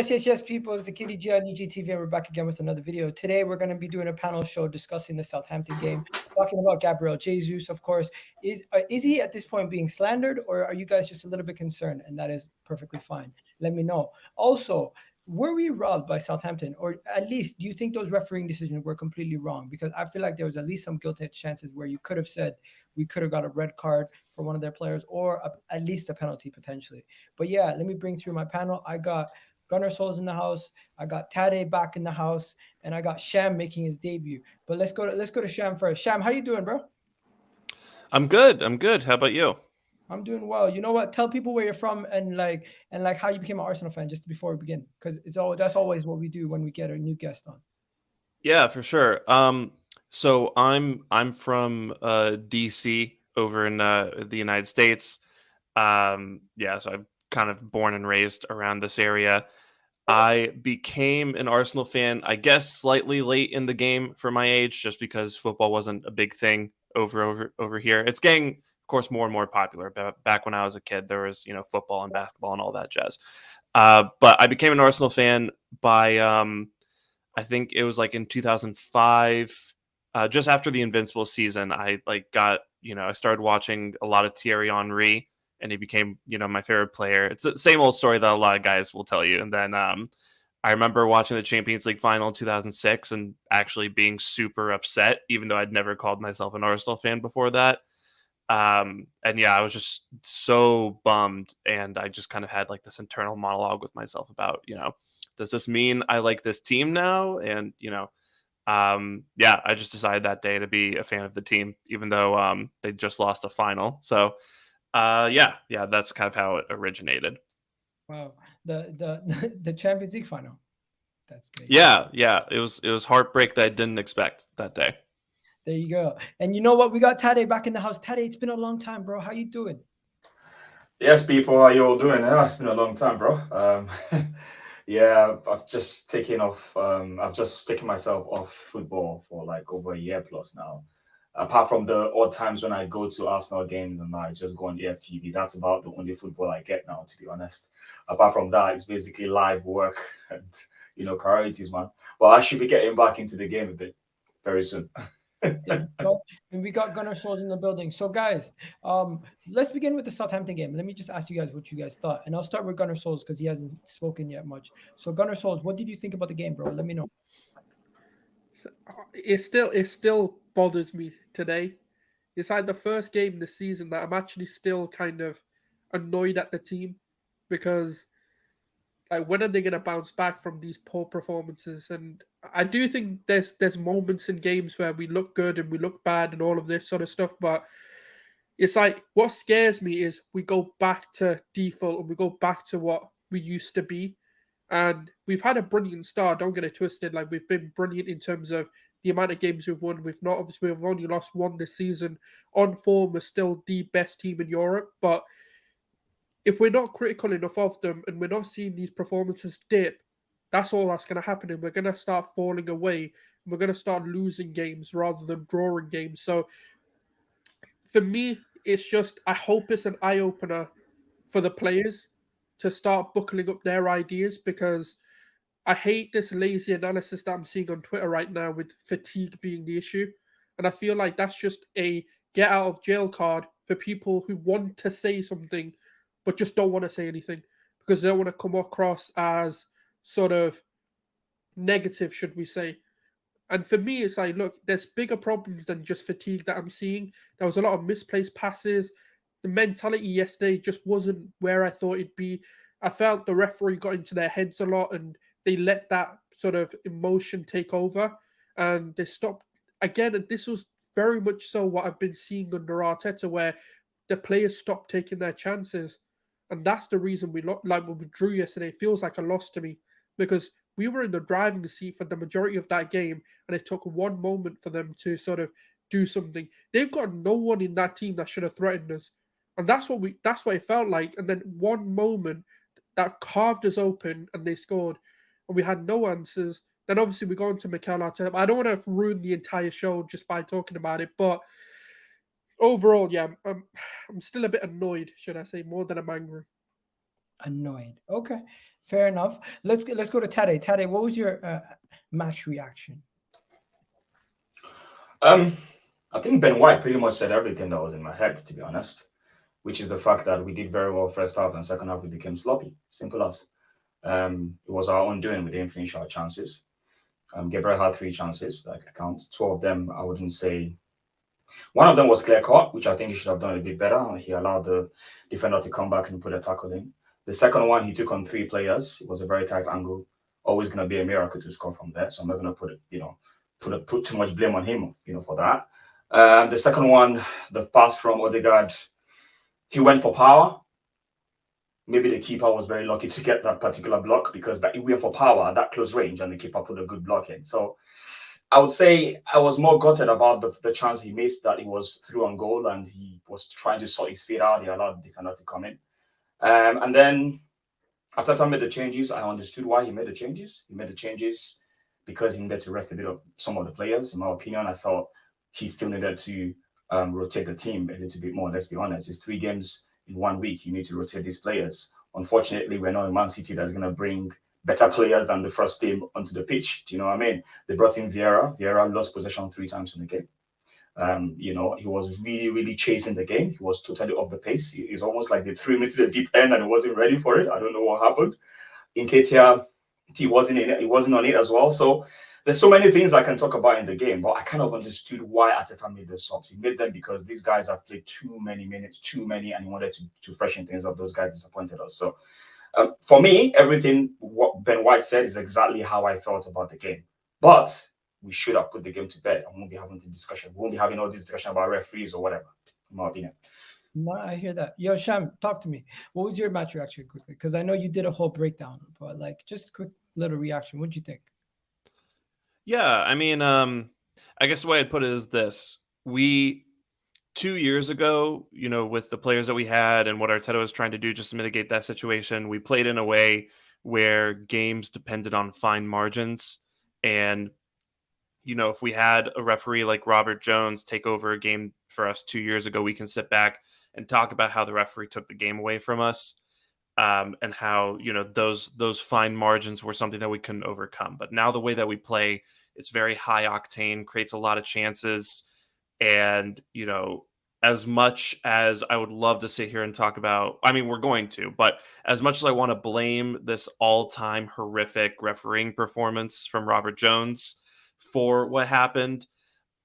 Yes, people. It's the Kitty G on EGTV, and we're back again with another video. Today, we're going to be doing a panel show discussing the Southampton game, talking about Gabriel Jesus, of course. Is he at this point being slandered, or are you guys just a little bit concerned? And that is perfectly fine. Let me know. Also, were we robbed by Southampton, or at least do you think those refereeing decisions were completely wrong? Because I feel like there was at least some guilty chances where you could have said we could have got a red card for one of their players, or at least a penalty potentially. But yeah, let me bring through my panel. I got Gunnar Souls in the house. I got TADE back in the house, and I got Sham making his debut. But let's go to Sham first. Sham, how you doing, bro? I'm good. How about you? I'm doing well. You know what? Tell people where you're from and how you became an Arsenal fan just before we begin, because that's always what we do when we get a new guest on. Yeah, for sure. So I'm from DC over in the United States. So I'm kind of born and raised around this area. I became an Arsenal fan, I guess, slightly late in the game for my age, just because football wasn't a big thing over here. It's getting, of course, more and more popular. Back when I was a kid, there was football and basketball and all that jazz. But I became an Arsenal fan by I think it was like in 2005, just after the Invincible season. I I started watching a lot of Thierry Henry, and he became, my favorite player. It's the same old story that a lot of guys will tell you. And then I remember watching the Champions League final in 2006 and actually being super upset, even though I'd never called myself an Arsenal fan before that. I was just so bummed, and I just kind of had like this internal monologue with myself about, does this mean I like this team now? And, I just decided that day to be a fan of the team, even though they just lost a final. So, that's kind of how it originated. Wow, the Champions League final. That's great. Yeah, it was heartbreak that I didn't expect that day. There you go. And you know what? We got Tade back in the house. Tade, it's been a long time, bro. How you doing? Yes, people, how you all doing? It's been a long time, bro. I've just taken off. I've just taken myself off football for like over a year plus now. Apart from the odd times when I go to Arsenal games and I just go on AFTV, that's about the only football I get now, to be honest. Apart from that, it's basically live work and priorities, man. But I should be getting back into the game a bit very soon. And we got Gunnar Souls in the building. So guys, let's begin with the Southampton game. Let me just ask you guys what you guys thought, and I'll start with Gunnar Souls because he hasn't spoken yet much. So Gunnar Souls, what did you think about the game, bro? Let me know. It still bothers me today. It's like the first game in the season that I'm actually still kind of annoyed at the team, because like, when are they going to bounce back from these poor performances? And I do think there's moments in games where we look good and we look bad and all of this sort of stuff, but it's like what scares me is we go back to default and we go back to what we used to be. And we've had a brilliant start, don't get it twisted. Like, we've been brilliant in terms of the amount of games we've won. We've only lost one this season. On form, we're still the best team in Europe, but if we're not critical enough of them and we're not seeing these performances dip, that's all that's going to happen. And we're going to start falling away. And we're going to start losing games rather than drawing games. So for me, it's just, I hope it's an eye-opener for the players to start buckling up their ideas, because I hate this lazy analysis that I'm seeing on Twitter right now with fatigue being the issue. And I feel like that's just a get out of jail card for people who want to say something but just don't want to say anything because they don't want to come across as sort of negative, should we say. And for me, it's like, look, there's bigger problems than just fatigue that I'm seeing. There was a lot of misplaced passes. The mentality yesterday just wasn't where I thought it'd be. I felt the referee got into their heads a lot and they let that sort of emotion take over. And they stopped. Again, and this was very much so what I've been seeing under Arteta, where the players stopped taking their chances. And that's the reason we drew yesterday. It feels like a loss to me, because we were in the driving seat for the majority of that game, and it took one moment for them to sort of do something. They've got no one in that team that should have threatened us. And that's what it felt like. And then one moment that carved us open and they scored, and we had no answers. Then obviously we go into Mikel Arteta. I don't want to ruin the entire show just by talking about it, but overall, yeah, I'm still a bit annoyed, should I say, more than I'm angry. Annoyed. Okay, fair enough. Let's go to Tade. Tade, what was your match reaction? I think Ben White pretty much said everything that was in my head, to be honest, which is the fact that we did very well first half and second half we became sloppy. Simple as. It was our own doing. We didn't finish our chances. Gabriel had 3 chances that I count. 2 of them, I wouldn't say. One of them was clear cut, which I think he should have done a bit better. He allowed the defender to come back and put a tackle in. The second one, he took on 3 players. It was a very tight angle. Always going to be a miracle to score from there. So I'm not going to put too much blame on him, for that. The second one, the pass from Odegaard, he went for power. Maybe the keeper was very lucky to get that particular block because he went for power at that close range and the keeper put a good block in. So I would say I was more gutted about the chance he missed, that he was through on goal and he was trying to sort his feet out. He allowed the defender to come in. And then after I made the changes, I understood why he made the changes. He made the changes because he needed to rest a bit of some of the players. In my opinion, I felt he still needed to rotate the team a little bit more. Let's be honest. It's 3 games in 1 week. You need to rotate these players. Unfortunately, we're not a Man City that's going to bring better players than the first team onto the pitch. Do you know what I mean? They brought in Vieira. Vieira lost possession 3 times in the game. He was really, really chasing the game. He was totally off the pace. It's almost like they threw him into the deep end and he wasn't ready for it. I don't know what happened. Nketiah, he wasn't in it. He wasn't on it as well. So there's so many things I can talk about in the game, but I kind of understood why Arteta made those subs. He made them because these guys have played too many minutes, and he wanted to freshen things up. Those guys disappointed us. So for me, everything what Ben White said is exactly how I felt about the game. But we should have put the game to bed. I won't be having the discussion. We won't be having all this discussion about referees or whatever, in my opinion. No, I hear that. Yo, Sham, talk to me. What was your match reaction quickly? Because I know you did a whole breakdown, but like just a quick little reaction. What'd you think? Yeah, I mean, I guess the way I'd put it is this. 2 years ago, with the players that we had and what Arteta was trying to do just to mitigate that situation, we played in a way where games depended on fine margins. And, if we had a referee like Robert Jones take over a game for us 2 years ago, we can sit back and talk about how the referee took the game away from us. And how, those fine margins were something that we couldn't overcome. But now the way that we play, it's very high octane, creates a lot of chances. And, as much as I would love to sit here and talk about, I mean, we're going to, but as much as I want to blame this all-time horrific refereeing performance from Robert Jones for what happened,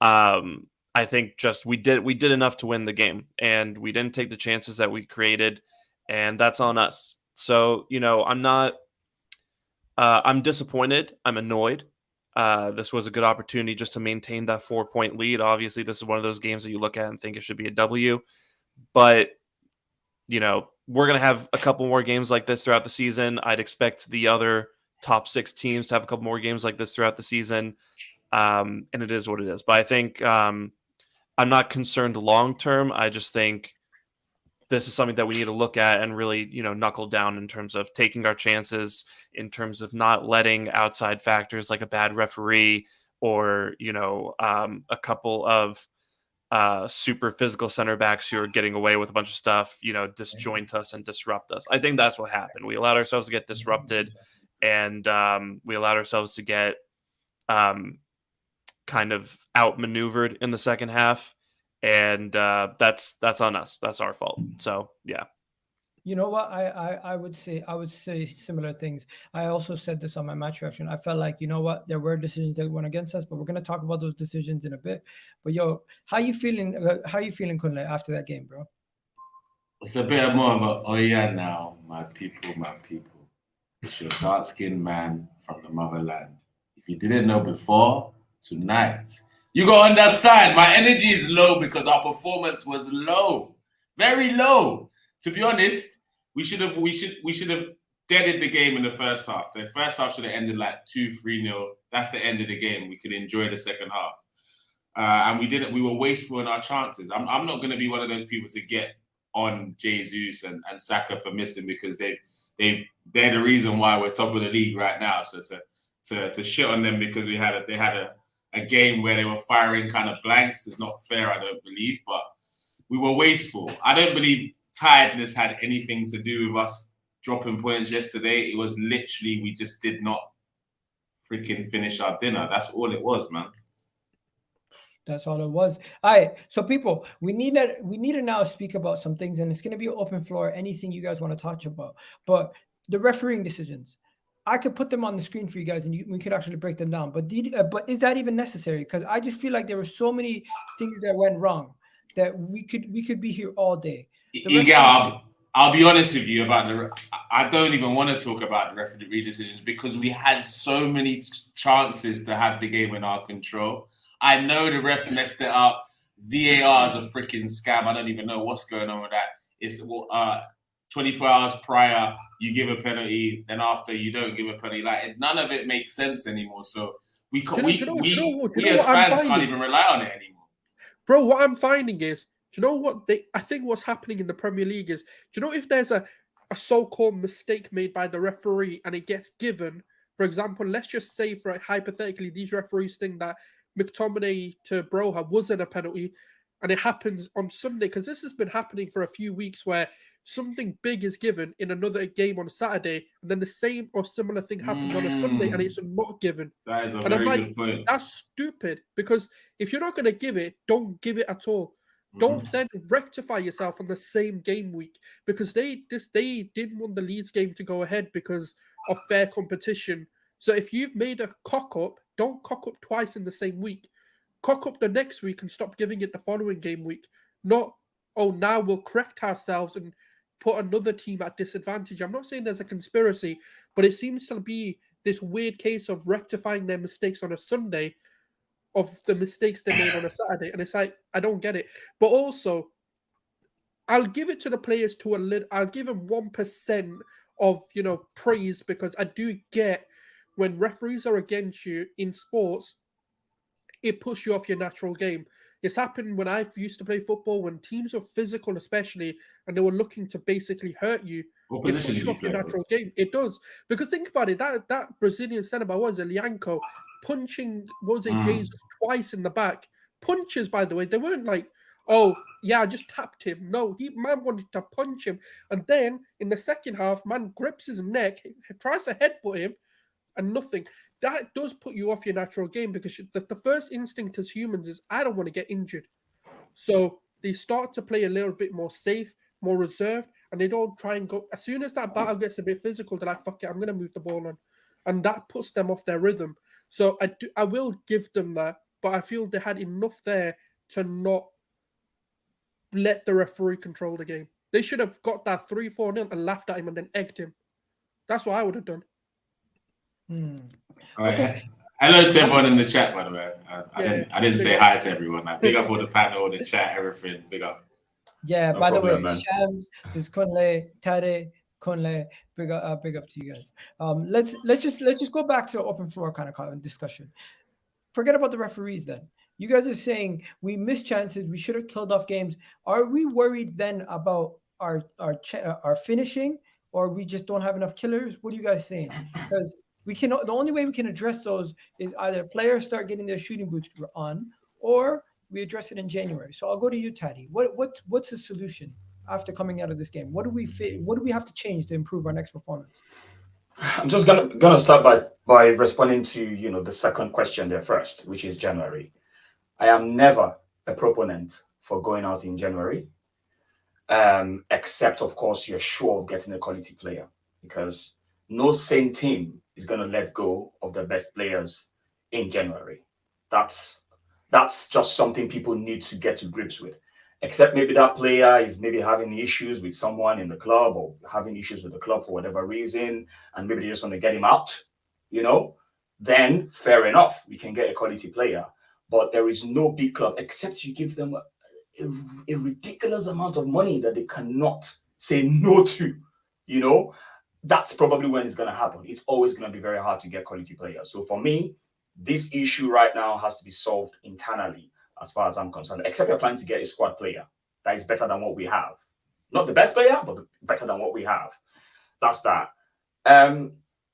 I think just we did enough to win the game, and we didn't take the chances that we created, and that's on us. So, I'm disappointed. I'm annoyed. This was a good opportunity just to maintain that 4-point lead. Obviously, this is one of those games that you look at and think it should be a W. But, we're going to have a couple more games like this throughout the season. I'd expect the other top 6 teams to have a couple more games like this throughout the season. And it is what it is. But I think I'm not concerned long term. I just think this is something that we need to look at and really, knuckle down in terms of taking our chances, in terms of not letting outside factors like a bad referee or, a couple of super physical center backs who are getting away with a bunch of stuff, disjoint us and disrupt us. I think that's what happened. We allowed ourselves to get disrupted, and we allowed ourselves to get kind of outmaneuvered in the second half. And that's on us. That's our fault. So yeah. You know what? I would say similar things. I also said this on my match reaction. I felt like, there were decisions that went against us, but we're gonna talk about those decisions in a bit. But yo, how you feeling, Kunle, after that game, bro? It's a bit more of a, oh yeah, now, my people. It's your dark-skinned man from the motherland. If you didn't know before, tonight, you gotta understand, my energy is low because our performance was low, very low. To be honest, we should have deaded the game in the first half. The first half should have ended like 2-3-0. That's the end of the game. We could enjoy the second half, and we didn't. We were wasteful in our chances. I'm not going to be one of those people to get on Jesus and Saka for missing, because they're the reason why we're top of the league right now. So to shit on them because they had a game where they were firing kind of blanks is not fair, I don't believe, but we were wasteful. I don't believe tiredness had anything to do with us dropping points yesterday. It was literally we just did not freaking finish our dinner. That's all it was, man. That's all it was. All right. So people, we need to now speak about some things, and it's going to be an open floor. Anything you guys want to talk about. But the refereeing decisions, I could put them on the screen for you guys, and we could actually break them down. But is that even necessary? Because I just feel like there were so many things that went wrong that we could be here all day. Egal, I'll be honest with you about I don't even want to talk about the referee decisions because we had so many chances to have the game in our control. I know the ref messed it up. VAR is a freaking scam. I don't even know what's going on with that. It's 24 hours prior, you give a penalty, then after you don't give a penalty. Like none of it makes sense anymore. So we as fans can't even rely on it anymore. Bro, what I'm finding is, do you know what I think what's happening in the Premier League is, do you know if there's a so-called mistake made by the referee and it gets given, for example, let's just say for hypothetically, these referees think that McTominay to Broha wasn't a penalty, and it happens on Sunday, because this has been happening for a few weeks where something big is given in another game on a Saturday, and then the same or similar thing happens on a Sunday and it's not given. That is a very good point. That's stupid, because if you're not going to give it, don't give it at all. Don't then rectify yourself on the same game week, because they didn't want the Leeds game to go ahead because of fair competition. So if you've made a cock up, don't cock up twice in the same week. Cock up the next week and stop giving it the following game week. Not, oh, now we'll correct ourselves and put another team at disadvantage. I'm not saying there's a conspiracy, but it seems to be this weird case of rectifying their mistakes on a Sunday of the mistakes they made on a Saturday. And it's like, I don't get it. But also, I'll give it to the players I'll give them 1% of, praise, because I do get when referees are against you in sports, it pushes you off your natural game. It's happened when I used to play football, when teams are physical especially, and they were looking to basically hurt you. What It position pushes did you you off your play? natural game. It does. Because think about it, that Brazilian centre-back, what was it, Lianco, punching, Jesus twice in the back. Punches, by the way, they weren't like, oh, yeah, I just tapped him. No, man wanted to punch him. And then in the second half, man grips his neck, tries to headbutt him, and nothing. That does put you off your natural game, because the first instinct as humans is, I don't want to get injured. So they start to play a little bit more safe, more reserved, and they don't try and go. As soon as that battle gets a bit physical, they're like, fuck it, I'm going to move the ball on. And that puts them off their rhythm. So I will give them that, but I feel they had enough there to not let the referee control the game. They should have got that 3-4-0 and laughed at him and then egged him. That's what I would have done. All right. Hello to everyone in the chat, by the way. I didn't say hi to everyone. Big up all the panel, the chat, everything. Big up. Yeah, No by the problem, way, man. Shams, this Kunle, TADE, Kunle, big up to you guys. Let's just go back to open floor kind of discussion. Forget about the referees then. You guys are saying we missed chances, we should have killed off games. Are we worried then about our finishing, or we just don't have enough killers? What are you guys saying? Because the only way we can address those is either players start getting their shooting boots on, or we address it in January. So I'll go to you, Taddy. What's the solution after coming out of this game? What do we have to change to improve our next performance? I'm just gonna start by responding to the second question there first, which is January. I am never a proponent for going out in January, except of course you're sure of getting a quality player, because no sane team is going to let go of their best players in January. That's just something people need to get to grips with. Except maybe that player is maybe having issues with someone in the club, or having issues with the club for whatever reason, and maybe they just want to get him out, then fair enough, we can get a quality player. But there is no big club, except you give them a ridiculous amount of money that they cannot say no to, That's probably when it's going to happen. It's always going to be very hard to get quality players. So for me, this issue right now has to be solved internally, as far as I'm concerned, except you're planning to get a squad player that is better than what we have. Not the best player, but better than what we have. That's that.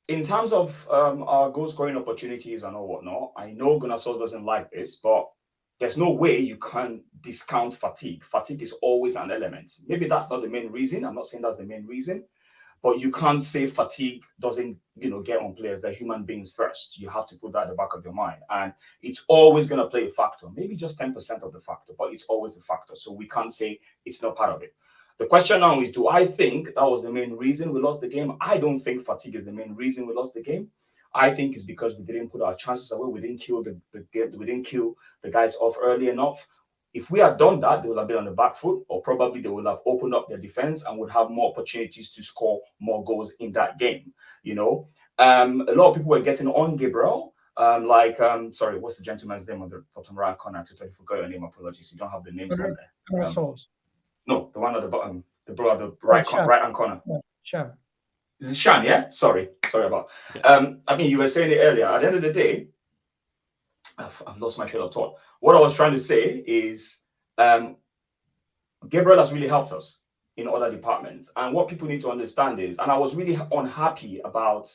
In terms of our goal scoring opportunities and all whatnot, I know Gunnar Solskjaer doesn't like this, but there's no way you can discount fatigue. Fatigue is always an element. Maybe that's not the main reason. I'm not saying that's the main reason, but you can't say fatigue doesn't, get on players. They're human beings first. You have to put that at the back of your mind, and it's always going to play a factor. Maybe just 10% of the factor, but it's always a factor. So we can't say it's not part of it. The question now is, do I think that was the main reason we lost the game? I don't think fatigue is the main reason we lost the game. I think it's because we didn't put our chances away. We didn't kill the game. We didn't kill the guys off early enough. If we had done that, they would have been on the back foot, or probably they would have opened up their defense and would have more opportunities to score more goals in that game. A lot of people were getting on Gabriel. Sorry, what's the gentleman's name on the bottom right corner? I totally forgot your name. Apologies. You don't have the names on there. No, the one at the bottom, the bro at the right hand corner. Yeah, Shan. Is it Shan? Yeah. Sorry about. Yeah. You were saying it earlier. At the end of the day, I've lost my train of thought. What I was trying to say is, Gabriel has really helped us in other departments, and what people need to understand is, and I was really unhappy about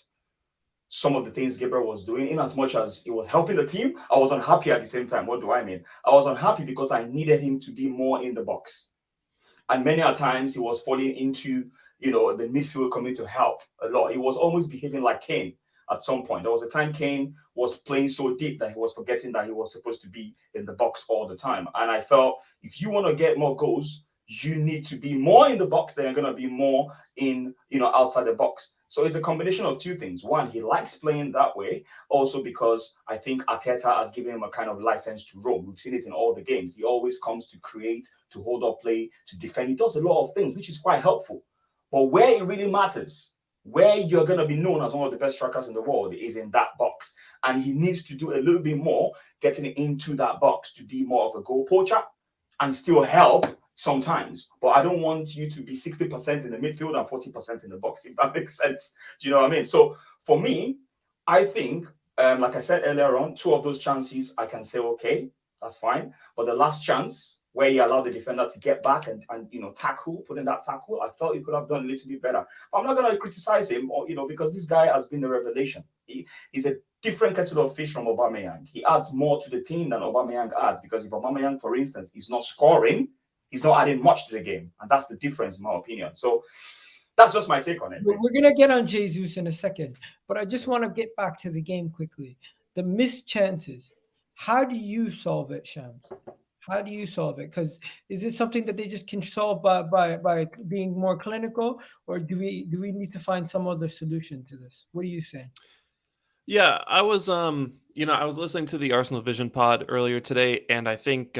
some of the things Gabriel was doing. In as much as it was helping the team, I was unhappy at the same time. What do I mean? I was unhappy because I needed him to be more in the box. And many a times he was falling into, the midfield coming to help a lot. He was almost behaving like Kane at some point. There was a time Kane was playing so deep that he was forgetting that he was supposed to be in the box all the time. And I felt if you want to get more goals, you need to be more in the box than you're going to be more in, outside the box. So it's a combination of two things. One, he likes playing that way. Also because I think Arteta has given him a kind of license to roam. We've seen it in all the games. He always comes to create, to hold up play, to defend. He does a lot of things, which is quite helpful. But where it really matters, where you're going to be known as one of the best strikers in the world, is in that box. And he needs to do a little bit more getting into that box to be more of a goal poacher and still help sometimes. But I don't want you to be 60% in the midfield and 40% in the box, if that makes sense. Do you know what I mean? So for me, I think, like I said earlier on, 2 of those chances, I can say, okay, that's fine. But the last chance, where he allowed the defender to get back and tackle, put in that tackle, I felt he could have done a little bit better. I'm not going to criticize him, because this guy has been a revelation. He's a different kettle of fish from Aubameyang. He adds more to the team than Aubameyang adds, because if Aubameyang, for instance, is not scoring, he's not adding much to the game. And that's the difference, in my opinion. So that's just my take on it. We're going to get on Jesus in a second, but I just want to get back to the game quickly. The missed chances. How do you solve it, Shams? How do you solve it? Because is it something that they just can solve by being more clinical, or do we need to find some other solution to this? What are you saying? Yeah, I was I was listening to the Arsenal Vision pod earlier today, and I think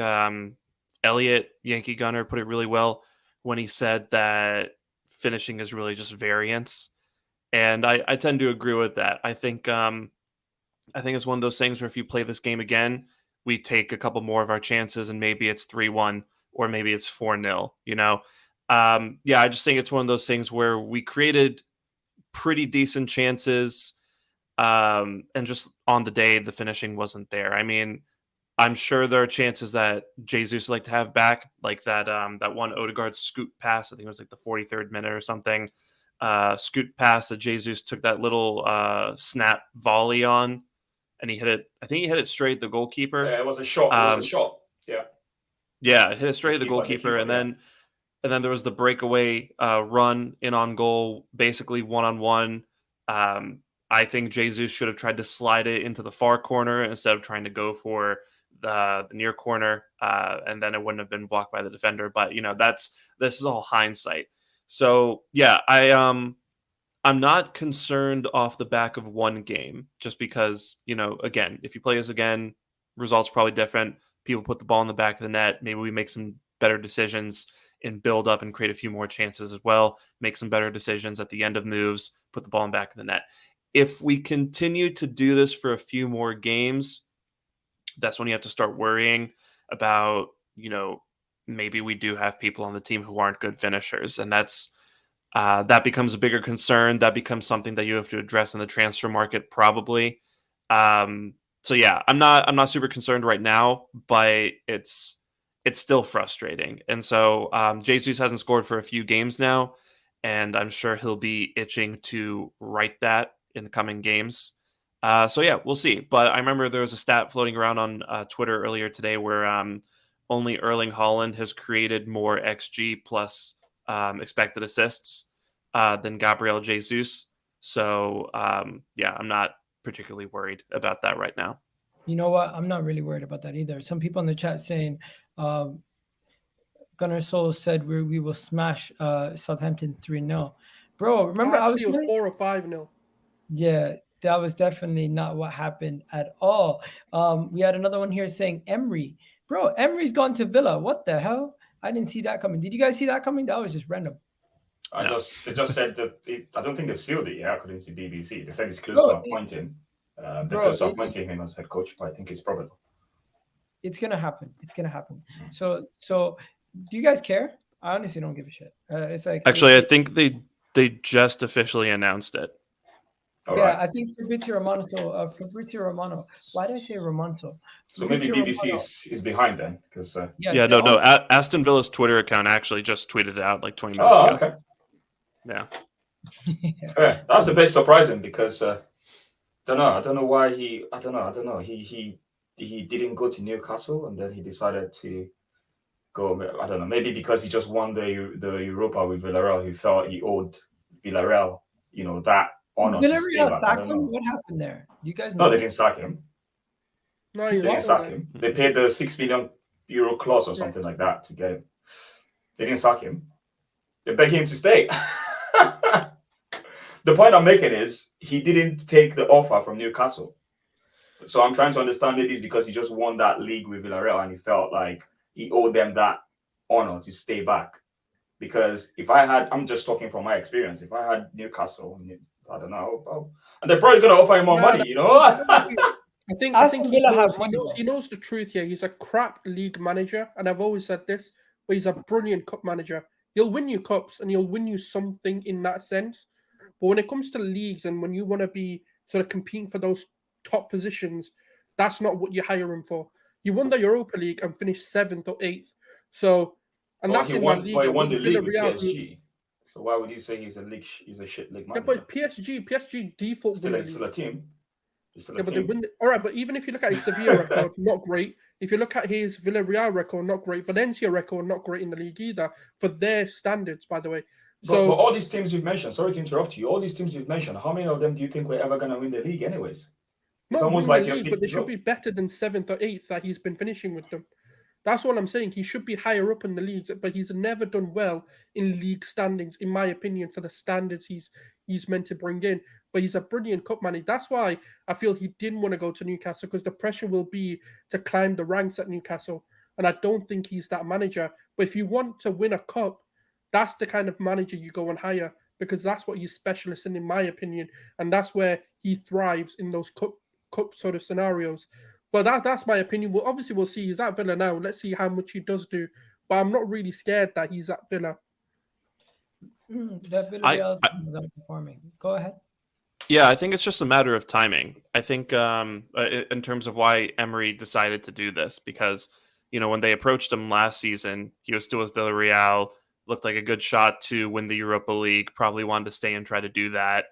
Elliot, Yankee Gunner, put it really well when he said that finishing is really just variance. And I tend to agree with that. I think it's one of those things where if you play this game again, we take a couple more of our chances and maybe it's 3-1 or maybe it's 4-0, I just think it's one of those things where we created pretty decent chances and just on the day, the finishing wasn't there. I mean, I'm sure there are chances that Jesus would like to have back, like that one Odegaard scoot pass. I think it was like the 43rd minute or something. Scoot pass that Jesus took that little snap volley on. And he hit it. I think he hit it straight at the goalkeeper. Yeah, it was a shot. Yeah. Yeah, it hit it straight at the goalkeeper, and then there was the breakaway run in on goal, basically 1-on-1. I think Jesus should have tried to slide it into the far corner instead of trying to go for the near corner, and then it wouldn't have been blocked by the defender. But this is all hindsight. So yeah, I'm not concerned off the back of one game, just because, again, if you play us again, results probably different. People put the ball in the back of the net. Maybe we make some better decisions and build up and create a few more chances as well. Make some better decisions at the end of moves, put the ball in the back of the net. If we continue to do this for a few more games, that's when you have to start worrying about, maybe we do have people on the team who aren't good finishers. And that becomes a bigger concern. That becomes something that you have to address in the transfer market, probably. So yeah, I'm not super concerned right now, but it's it's still frustrating. And so Jesus hasn't scored for a few games now, and I'm sure he'll be itching to right that in the coming games. So yeah, we'll see. But I remember there was a stat floating around on Twitter earlier today where only Erling Haaland has created more XG plus expected assists than Gabriel Jesus. So yeah, I'm not particularly worried about that right now. You know what? I'm not really worried about that either. Some people in the chat saying Gunnar Soul said we will smash Southampton 3-0. Bro, remember Actually, it was 4 or 5-0. Yeah, that was definitely not what happened at all. We had another one here saying Emery. Bro, Emery's gone to Villa. What the hell? I didn't see that coming. Did you guys see that coming? That was just random. They just said that I don't think they've sealed it yet, according to BBC. They said it's close to appointing. They're close to appointing him as head coach, but I think it's probable. It's gonna happen. It's gonna happen. So do you guys care? I honestly don't give a shit. It's like actually, I think they just officially announced it. Yeah, I think Fabrizio Romano. So Fabrizio Romano. Why did I say Romanto? So maybe BBC is behind then, because no. Aston Villa's Twitter account actually just tweeted it out like 20 minutes ago. Okay. Yeah. Yeah, that's a bit surprising because I don't know why he didn't go to Newcastle and then he decided to go. I don't know, maybe because he just won the Europa with Villarreal. He felt he owed Villarreal, that honor. Villarreal sacked him. What happened there? Do you guys know? No, they didn't sack him. No, they didn't sack him. They paid the €6 million clause or something like that to get him. They didn't sack him. They begged him to stay. The point I'm making is he didn't take the offer from Newcastle. So I'm trying to understand maybe it's because he just won that league with Villarreal and he felt like he owed them that honor to stay back. Because I'm just talking from my experience, if I had Newcastle, I don't know, and they're probably going to offer him more money, I think he knows the truth here. He's a crap league manager, and I've always said this, but he's a brilliant cup manager. He'll win you cups and he'll win you something in that sense. But when it comes to leagues and when you want to be sort of competing for those top positions, that's not what you hire him for. You won the Europa League and finished 7th or 8th. So, and that's in my league. He won the league with PSG. So why would you say he's a shit league manager? Yeah, but PSG default still a team. But they win. All right, but even if you look at his Sevilla record, not great. If you look at his Villarreal record, not great. Valencia record, not great in the league either, for their standards, by the way. So, but all these teams you've mentioned, sorry to interrupt you, all these teams you've mentioned, how many of them do you think we're ever going to win the league anyways? It's almost like the league, but they should be better than 7th or 8th that he's been finishing with them. That's what I'm saying. He should be higher up in the leagues, but he's never done well in league standings, in my opinion, for the standards he's meant to bring in. But he's a brilliant cup manager. That's why I feel he didn't want to go to Newcastle, because the pressure will be to climb the ranks at Newcastle. And I don't think he's that manager. But if you want to win a cup, that's the kind of manager you go and hire, because that's what he's specialist in my opinion. And that's where he thrives, in those cup sort of scenarios. But that's my opinion. Well, obviously, we'll see. He's at Villa now. Let's see how much he does do. But I'm not really scared that he's at Villa. That Villarreal is underperforming. Go ahead. Yeah, I think it's just a matter of timing. I think in terms of why Emery decided to do this, because, when they approached him last season, he was still with Villarreal, looked like a good shot to win the Europa League, probably wanted to stay and try to do that.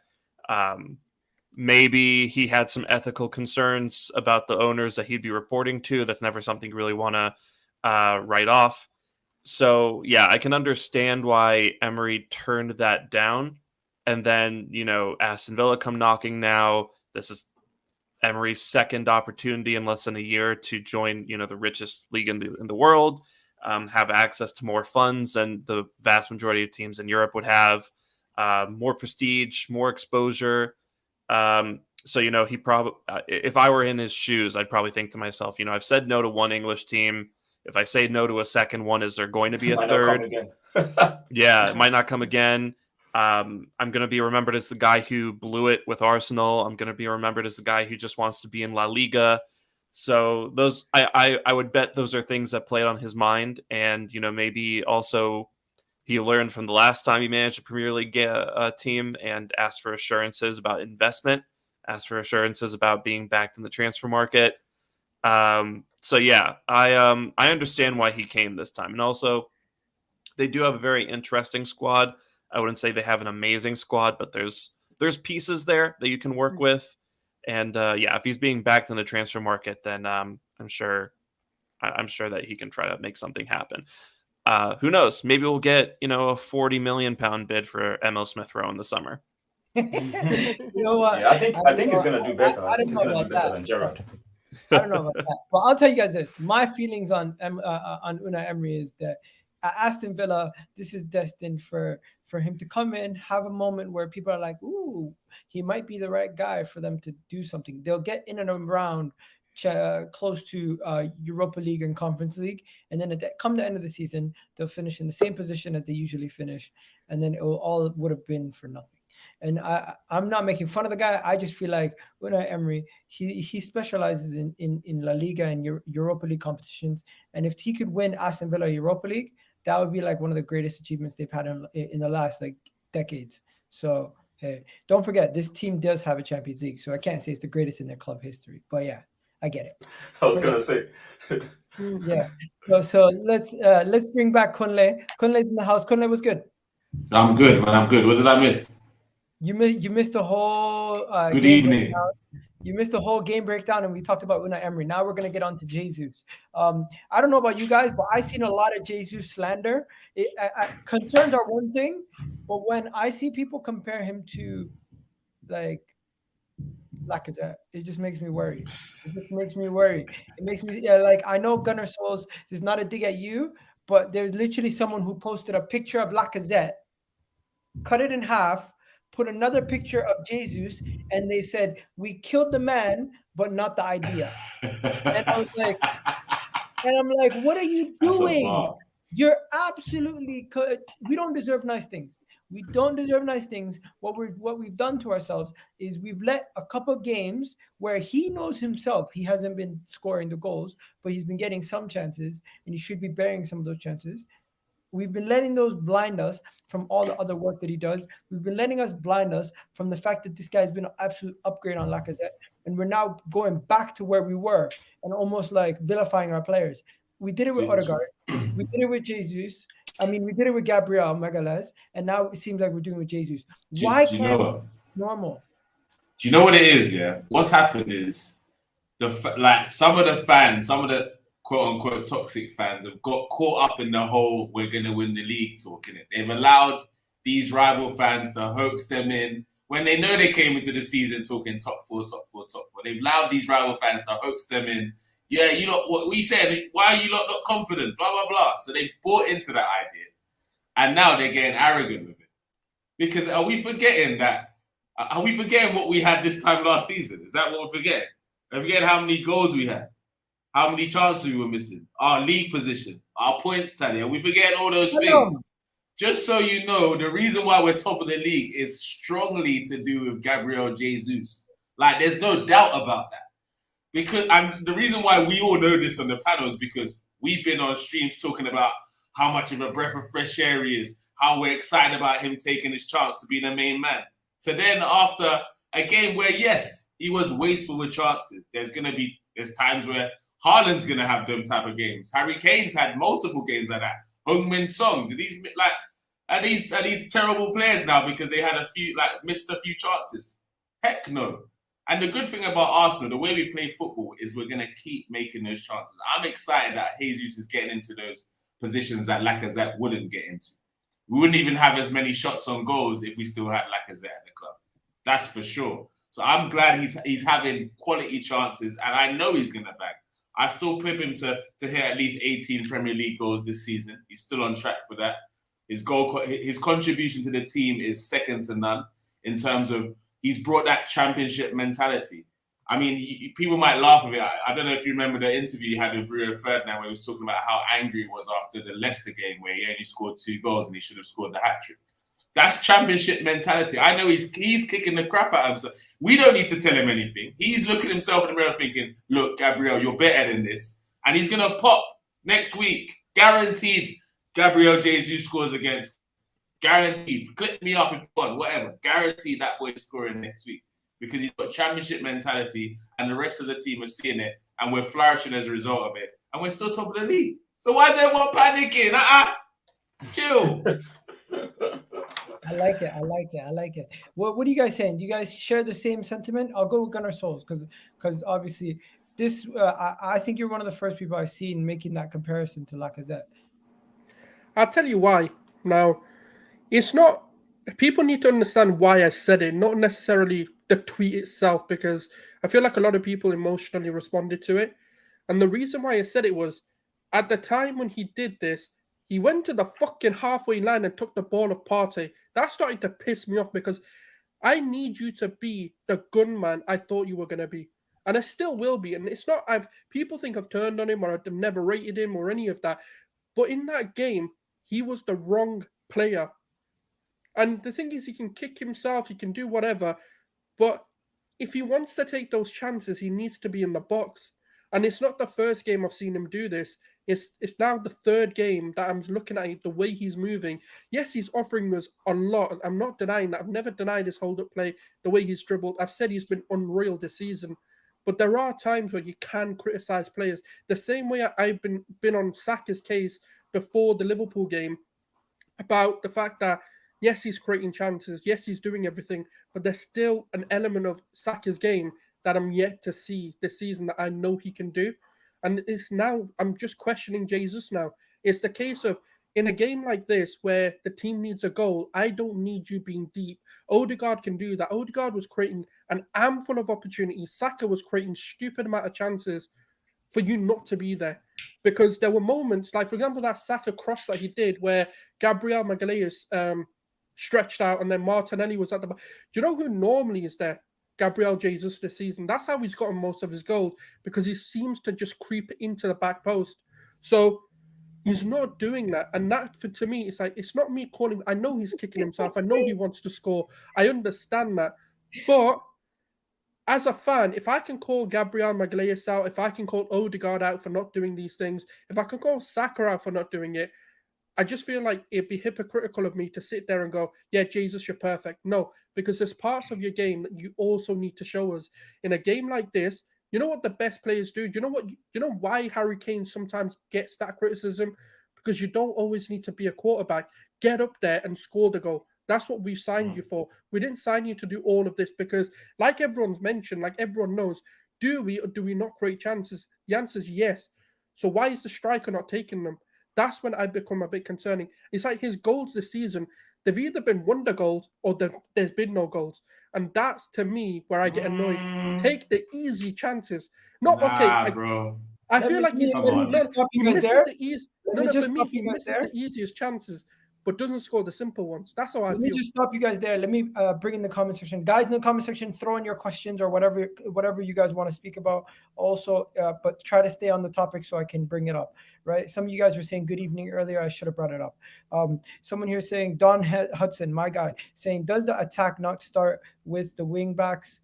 Maybe he had some ethical concerns about the owners that he'd be reporting to. That's never something you really want to write off. So, yeah, I can understand why Emery turned that down. And then, Aston Villa come knocking now. This is Emery's second opportunity in less than a year to join, the richest league in the world, have access to more funds than the vast majority of teams in Europe would have, more prestige, more exposure. So, he probably, if I were in his shoes, I'd probably think to myself, I've said no to one English team. If I say no to a second one, is there going to be a third? Yeah, it might not come again. I'm going to be remembered as the guy who blew it with Arsenal. I'm going to be remembered as the guy who just wants to be in La Liga. So those, I would bet those are things that played on his mind. And, maybe also he learned from the last time he managed a Premier League team and asked for assurances about investment, asked for assurances about being backed in the transfer market. So yeah, I understand why he came this time, and also they do have a very interesting squad. I wouldn't say they have an amazing squad, but there's pieces there that you can work with. And yeah, if he's being backed in the transfer market, then I'm sure that he can try to make something happen. Who knows? Maybe we'll get a £40 million bid for Emil Smith Rowe in the summer. You know what? Yeah, I think he's gonna do better. I I think don't he's know gonna do about better that. than Gerrard. I don't know about that. But I'll tell you guys this. My feelings on Unai Emery is that at Aston Villa, this is destined for him to come in, have a moment where people are like, ooh, he might be the right guy for them to do something. They'll get in and around close to Europa League and Conference League. And then come the end of the season, they'll finish in the same position as they usually finish. And then all would have been for nothing. And I'm not making fun of the guy. I just feel like Unai Emery, he specializes in La Liga and Europa League competitions. And if he could win Aston Villa Europa League, that would be like one of the greatest achievements they've had in the last like decades. So hey, don't forget, this team does have a Champions League. So I can't say it's the greatest in their club history. But yeah, I get it. I was gonna say. Yeah. So let's bring back Kunle. Kunle's in the house. Kunle was good. I'm good, man. I'm good. What did I miss? You missed the whole Good game evening. breakdown. You missed the whole game breakdown, and we talked about Unai Emery. Now we're gonna get on to Jesus. I don't know about you guys, but I've seen a lot of Jesus slander. Concerns are one thing, but when I see people compare him to like Lacazette, it just makes me worry. It just makes me worry. It makes me like, I know Gunnar Souls is not a dig at you, but there's literally someone who posted a picture of Lacazette, cut it in half, put another picture of Jesus, and they said, we killed the man, but not the idea. And I was like, what are you doing? You're absolutely, we don't deserve nice things. We don't deserve nice things. What we've done to ourselves is we've let a couple games where he knows himself he hasn't been scoring the goals, but he's been getting some chances, and he should be bearing some of those chances. We've been letting those blind us from all the other work that he does. We've been letting us blind us from the fact that this guy's been an absolute upgrade on Lacazette. And we're now going back to where we were and almost like vilifying our players. We did it with Odegaard. We did it with Jesus. I mean, we did it with Gabriel Magalhaes. And now it seems like we're doing it with Jesus. Why can't normal? Do you know what it is, yeah? What's happened is some of the fans, some of the quote-unquote toxic fans have got caught up in the whole we're going to win the league talking it. They've allowed these rival fans to hoax them in when they know they came into the season talking top four. They've allowed these rival fans to hoax them in. Yeah, you know, what we said, why are you not confident? Blah, blah, blah. So they bought into that idea. And now they're getting arrogant with it. Because are we forgetting what we had this time last season? Is that what we're forgetting? Are we forgetting how many goals we had? How many chances we were missing? Our league position, our points tally. Are we forgetting all those things? Just so you know, the reason why we're top of the league is strongly to do with Gabriel Jesus. Like, there's no doubt about that. Because, and the reason why we all know this on the panel is because we've been on streams talking about how much of a breath of fresh air he is, how we're excited about him taking his chance to be the main man. So then after a game where, yes, he was wasteful with chances, there's times where Haaland's going to have them type of games. Harry Kane's had multiple games like that. Heung-min Song, are these terrible players now because they had missed a few chances? Heck no. And the good thing about Arsenal, the way we play football, is we're going to keep making those chances. I'm excited that Jesus is getting into those positions that Lacazette wouldn't get into. We wouldn't even have as many shots on goals if we still had Lacazette at the club. That's for sure. So I'm glad he's having quality chances, and I know he's going to bang. I still pip him to hit at least 18 Premier League goals this season. He's still on track for that. His contribution to the team is second to none in terms of he's brought that championship mentality. I mean, people might laugh at it. I don't know if you remember the interview he had with Rio Ferdinand where he was talking about how angry he was after the Leicester game where he only scored 2 goals and he should have scored the hat-trick. That's championship mentality. I know he's kicking the crap out of himself. We don't need to tell him anything. He's looking himself in the mirror thinking, look, Gabriel, you're better than this. And he's going to pop next week. Guaranteed Gabriel Jesus scores against. Guaranteed. Click me up if you want, whatever. Guaranteed that boy's scoring next week. Because he's got championship mentality and the rest of the team are seeing it. and we're flourishing as a result of it, and we're still top of the league. So why is everyone panicking? Chill. I like it. I like it. I like it. What are you guys saying? Do you guys share the same sentiment? I'll go with Gunnar Souls because obviously this. I think you're one of the first people I've seen making that comparison to Lacazette. I'll tell you why. Now, it's not. People need to understand why I said it, not necessarily the tweet itself, because I feel like a lot of people emotionally responded to it. And the reason why I said it was, at the time when he did this, he went to the fucking halfway line and took the ball of Partey. That started to piss me off because I need you to be the gunman I thought you were going to be. And I still will be. And it's not, people think I've turned on him or I've never rated him or any of that. But in that game, he was the wrong player. And the thing is, he can kick himself, he can do whatever. But if he wants to take those chances, he needs to be in the box. And it's not the first game I've seen him do this. It's now the third game that I'm looking at it, the way he's moving. Yes, he's offering us a lot. I'm not denying that. I've never denied his hold-up play, the way he's dribbled. I've said he's been unreal this season. But there are times where you can criticize players. The same way I've been on Saka's case before the Liverpool game about the fact that, yes, he's creating chances. Yes, he's doing everything. But there's still an element of Saka's game that I'm yet to see this season that I know he can do. And it's now, I'm just questioning Jesus now. It's the case of, in a game like this where the team needs a goal, I don't need you being deep. Odegaard can do that. Odegaard was creating an armful of opportunities. Saka was creating stupid amount of chances for you not to be there. Because there were moments, like for example, that Saka cross that he did where Gabriel Magalhaes stretched out and then Martinelli was at the back. Do you know who normally is there? Gabriel Jesus this season. That's how he's gotten most of his goals, because he seems to just creep into the back post. So he's not doing that. And that, to me, it's like, it's not me calling. I know he's kicking himself. I know he wants to score. I understand that. But as a fan, if I can call Gabriel Magalhaes out, if I can call Odegaard out for not doing these things, if I can call Saka out for not doing it, I just feel like it'd be hypocritical of me to sit there and go, yeah, Jesus, you're perfect. No, because there's parts of your game that you also need to show us. In a game like this, you know what the best players do? Do you know why Harry Kane sometimes gets that criticism? Because you don't always need to be a quarterback. Get up there and score the goal. That's what we signed you for. We didn't sign you to do all of this because, like everyone's mentioned, like everyone knows, do we or do we not create chances? The answer is yes. So why is the striker not taking them? That's when I become a bit concerning. It's like his goals this season, they've either been wonder goals or there's been no goals. And that's, to me, where I get annoyed. Take the easy chances. Bro. I feel like he's he misses the easiest chances, but doesn't score the simple ones. That's how I feel. Let me just stop you guys there. Let me bring in the comment section. Guys in the comment section, throw in your questions or whatever you guys want to speak about. Also, but try to stay on the topic so I can bring it up, right? Some of you guys were saying good evening earlier. I should have brought it up. Someone here saying, Don Hudson, my guy, saying, does the attack not start with the wing backs?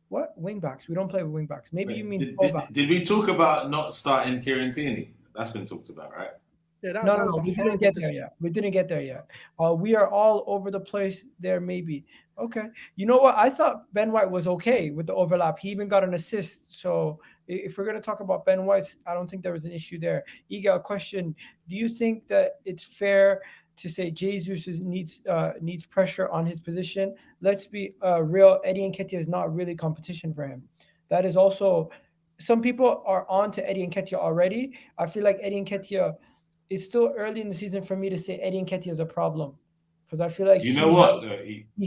What? Wing backs? We don't play with wing backs. Maybe you mean fullback. Did we talk about not starting Kieran Tierney? That's been talked about, right? Yeah, no, we didn't get there yet. We didn't get there yet. We are all over the place there, maybe. Okay. You know what? I thought Ben White was okay with the overlap. He even got an assist. So if we're going to talk about Ben White, I don't think there was an issue there. Egal, question. Do you think that it's fair to say Jesus needs pressure on his position? Let's be real. Eddie Nketiah is not really competition for him. That is also, some people are on to Eddie Nketiah already. I feel like Eddie Nketiah, it's still early in the season for me to say Eddie Nketiah is a problem, because I feel like he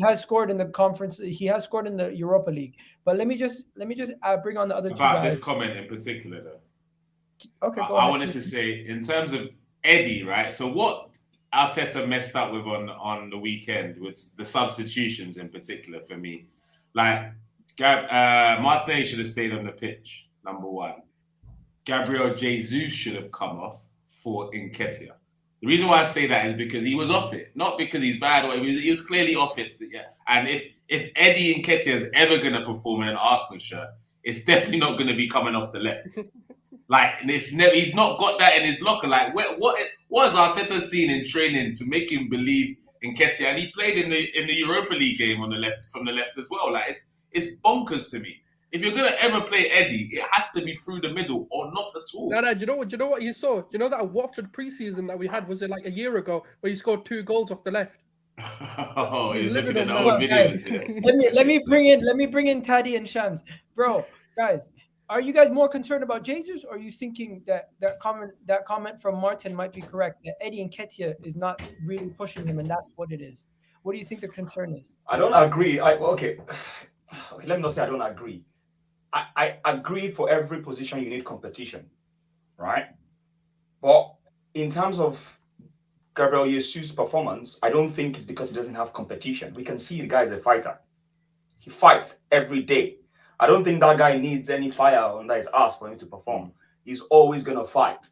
has scored in the conference. He has scored in the Europa League. But let me just bring on the other two guys. About this comment in particular, though. Okay, go I ahead. wanted to say, in terms of Eddie, right? So what Arteta messed up with on the weekend was the substitutions in particular for me. Like, Martinelli should have stayed on the pitch, number one. Gabriel Jesus should have come off for Nketiah. The reason why I say that is because he was off it, not because he's bad or he was clearly off it. Yeah. And if Eddie Nketiah is ever going to perform in an Arsenal shirt, it's definitely not going to be coming off the left. Like, he's not got that in his locker. Like, what has Arteta seen in training to make him believe in Nketiah? And he played in the Europa League game on the left, from the left as well. Like, it's bonkers to me. If you're gonna ever play Eddie, it has to be through the middle or not at all. No, do you know what you saw? You know that Watford preseason that we had, was it like a year ago, where he scored 2 goals off the left? Oh, He's he's living looking at on the old that. videos. Yeah. Let me bring in TADE and Shams, bro, guys. Are you guys more concerned about Jesus, or are you thinking that comment from Martin might be correct, that Eddie Nketiah is not really pushing him, and that's what it is? What do you think the concern is? I don't agree. Okay, let me not say I don't agree. I agree for every position you need competition, right? But in terms of Gabriel Jesus' performance, I don't think it's because he doesn't have competition. We can see the guy is a fighter. He fights every day. I don't think that guy needs any fire under his ass for him to perform. He's always going to fight,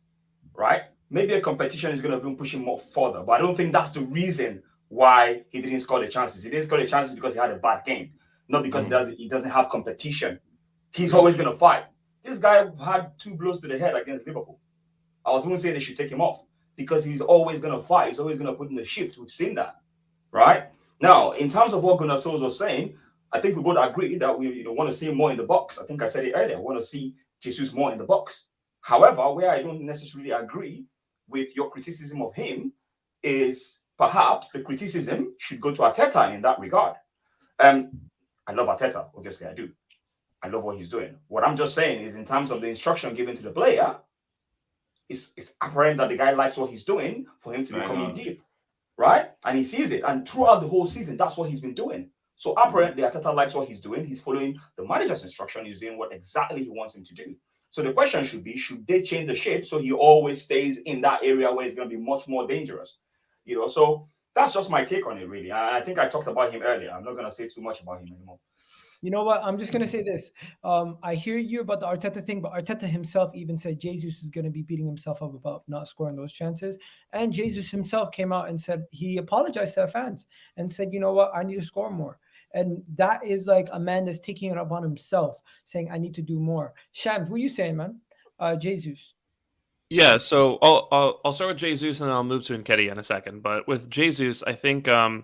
right? Maybe a competition is going to push him more further, but I don't think that's the reason why he didn't score the chances. He didn't score the chances because he had a bad game, not because he doesn't have competition. He's always going to fight. This guy had 2 blows to the head against Liverpool. I was going to say they should take him off because he's always going to fight. He's always going to put in the shift. We've seen that, right? Now, in terms of what Gunnar Solskjaer was saying, I think we both agree that we want to see him more in the box. I think I said it earlier. We want to see Jesus more in the box. However, where I don't necessarily agree with your criticism of him is perhaps the criticism should go to Arteta in that regard. I love Arteta, obviously I do. I love what he's doing. What I'm just saying is, in terms of the instruction given to the player, it's apparent that the guy likes what he's doing for him to be coming deep, right? And he sees it. And throughout the whole season, that's what he's been doing. So apparently, Arteta likes what he's doing. He's following the manager's instruction. He's doing what exactly he wants him to do. So the question should be, should they change the shape so he always stays in that area where he's going to be much more dangerous? So that's just my take on it, really. I think I talked about him earlier. I'm not going to say too much about him anymore. You know what? I'm just going to say this. I hear you about the Arteta thing, but Arteta himself even said Jesus is going to be beating himself up about not scoring those chances. And Jesus himself came out and said he apologized to the fans and said, you know what? I need to score more. And that is like a man that's taking it up on himself, saying, I need to do more. Shams, what are you saying, man? Jesus. Yeah, so I'll start with Jesus and then I'll move to Nketiah in a second. But with Jesus, I think now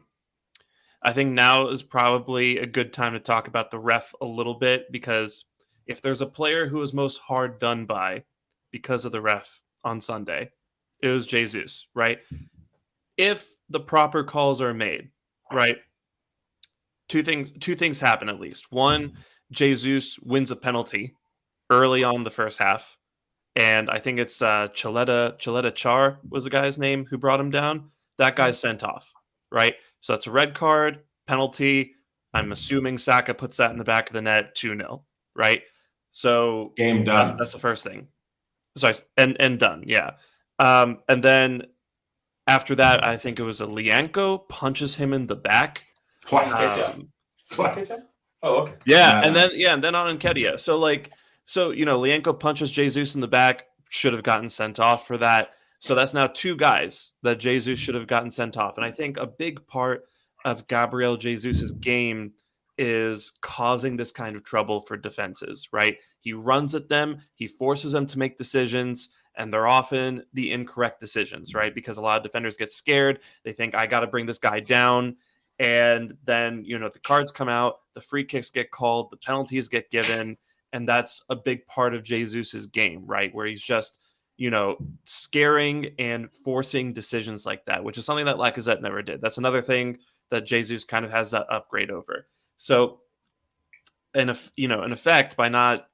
is probably a good time to talk about the ref a little bit, because if there's a player who was most hard done by because of the ref on Sunday, it was Jesus, right? If the proper calls are made, right? Two things happen at least. One, Jesus wins a penalty early on the first half, and I think it's Chaleta Char was the guy's name who brought him down. That guy's sent off, right? So that's a red card, penalty. I'm assuming Saka puts that in the back of the net, 2-0, right? So Game done. That's the first thing. Sorry, and done, yeah. And then after that, I think it was a Lianco punches him in the back. Twice. Oh, okay. Yeah, and then on Nketiah. So Lianco punches Jesus in the back, should have gotten sent off for that. So that's now 2 guys that Jesus should have gotten sent off. And I think a big part of Gabriel Jesus' game is causing this kind of trouble for defenses, right? He runs at them, he forces them to make decisions, and they're often the incorrect decisions, right? Because a lot of defenders get scared. They think, I got to bring this guy down. And then, the cards come out, the free kicks get called, the penalties get given. And that's a big part of Jesus' game, right? Where he's just, scaring and forcing decisions like that, which is something that Lacazette never did. That's another thing that Jesus kind of has that upgrade over. So, in effect, by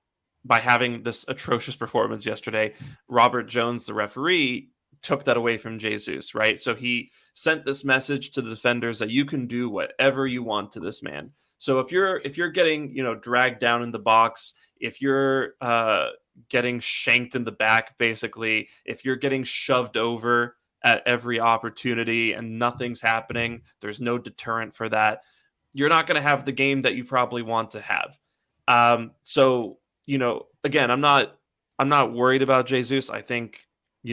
having this atrocious performance yesterday, Robert Jones, the referee, took that away from Jesus, right? So he sent this message to the defenders that you can do whatever you want to this man. So if you're getting, dragged down in the box, if you're getting shanked in the back, basically, if you're getting shoved over at every opportunity and nothing's happening, there's no deterrent for that, you're not going to have the game that you probably want to have. So, again, I'm not worried about Jesus. I think,